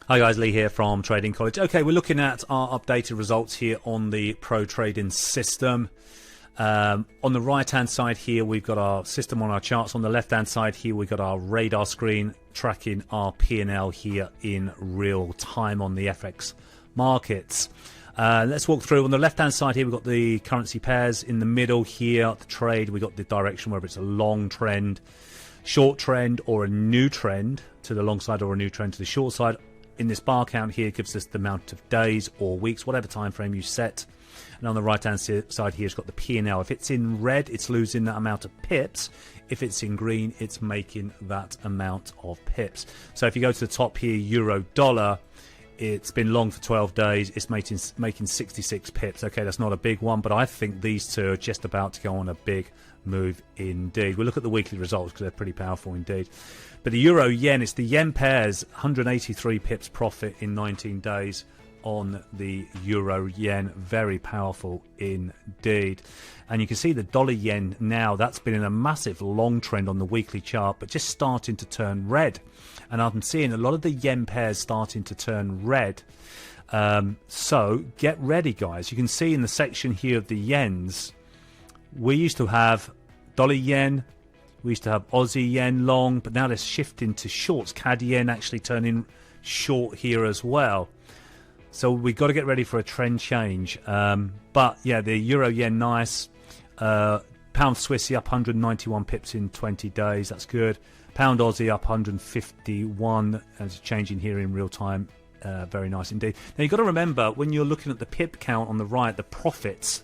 Hi guys, Lee here from Trading College. Okay, we're looking at our updated results here on the Pro Trading system. On the right hand side here we've got our system on our charts. On the left hand side here we've got our radar screen tracking our P&L here in real time on the FX markets. Let's walk through. On the left hand side here we've got the currency pairs. In the middle here, the trade, we've got the direction, whether it's a long trend, short trend, or a new trend to the long side or a new trend to the short side. In this bar count here, it gives us the amount of days or weeks, whatever time frame you set. And on the right hand side here, it's got the P&L. If it's in red, it's losing that amount of pips. If it's in green, it's making that amount of pips. So if you go to the top here, euro dollar, it's been long for 12 days. It's making 66 pips. Okay, that's not a big one, but I think these two are just about to go on a big move indeed. We'll look at the weekly results because they're pretty powerful indeed. But the euro yen, it's the yen pairs, 183 pips profit in 19 days on the euro yen. Very powerful indeed. And you can see the dollar yen now, that's been in a massive long trend on the weekly chart, but just starting to turn red. And I'm seeing a lot of the yen pairs starting to turn red. So get ready, guys. You can see in the section here of the yens, we used to have dollar yen, we used to have Aussie yen long, but now they're shifting to shorts. CAD yen actually turning short here as well. So we've got to get ready for a trend change. But yeah, the euro yen nice. Pound Swissy up 191 pips in 20 days. That's good. Pound Aussie up 151. And it's changing here in real time. Very nice indeed. Now you've got to remember, when you're looking at the pip count on the right, the profits,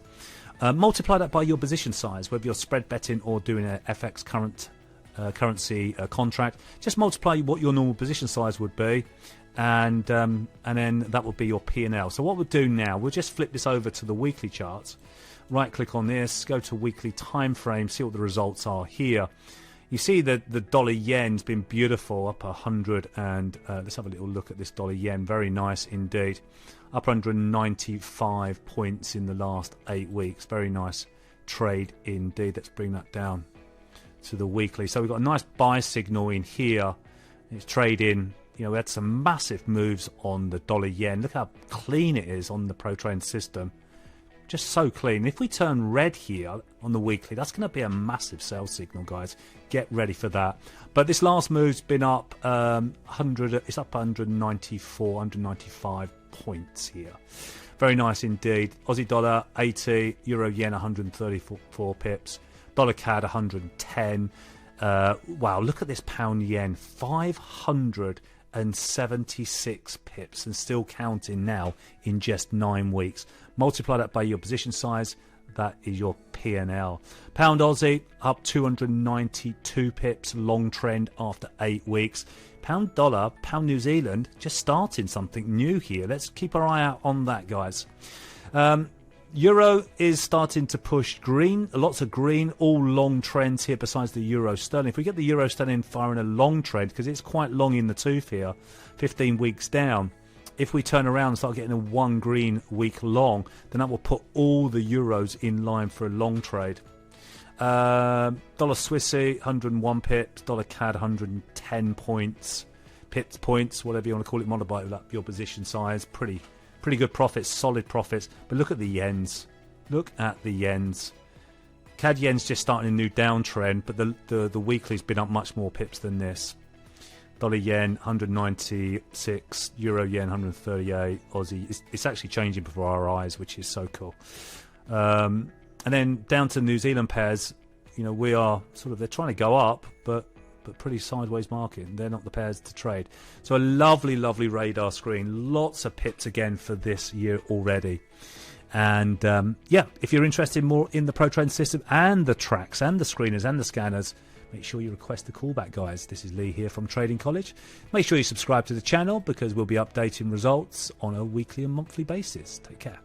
multiply that by your position size, whether you're spread betting or doing an FX currency contract. Just multiply what your normal position size would be, and then that would be your P&L. So what we'll do now, we'll just flip this over to the weekly charts. Right click on this, go to weekly time frame, see what the results are here. You see that the dollar yen's been beautiful, up 100, and let's have a little look at this dollar yen. Very nice indeed. Up 195 points in the last 8 weeks. Very nice trade indeed. Let's bring that down to the weekly. So we've got a nice buy signal in here. It's trading. You know, we had some massive moves on the dollar yen. Look how clean it is on the Pro Trading system. Just so clean. If we turn red here on the weekly, that's going to be a massive sell signal, guys. Get ready for that. But this last move's been up 100. It's up 194, 195 points here. Very nice indeed. Aussie dollar 80, euro yen 134 pips, dollar CAD 110. Wow, look at this pound yen, 576 pips, and still counting now in just 9 weeks. Multiply that by your position size, that is your P&L. Pound Aussie up 292 pips, long trend after 8 weeks. Pound dollar, pound New Zealand, just starting something new here. Let's keep our eye out on that, guys. Euro is starting to push green, lots of green, all long trends here besides the euro sterling. If we get the euro sterling firing a long trend, because it's quite long in the tooth here, 15 weeks down, if we turn around and start getting a 1 green week long, then that will put all the euros in line for a long trade. Dollar Swissy 101 pips, dollar CAD 110 points, points, whatever you want to call it. Multiply that your position size. Pretty good profits, solid profits. But look at the yens. Look at the yens. CAD yen's just starting a new downtrend, but the weekly's been up much more pips than this. Dollar yen 196, euro yen 138, Aussie. It's actually changing before our eyes, which is so cool. And then down to New Zealand pairs, you know, we are sort of, they're trying to go up, but pretty sideways market. They're not the pairs to trade. So a lovely, lovely radar screen. Lots of pips again for this year already. And yeah, if you're interested more in the Pro Trading system and the tracks and the screeners and the scanners, make sure you request a call back, guys. This is Lee here from Trading College. Make sure you subscribe to the channel because we'll be updating results on a weekly and monthly basis. Take care.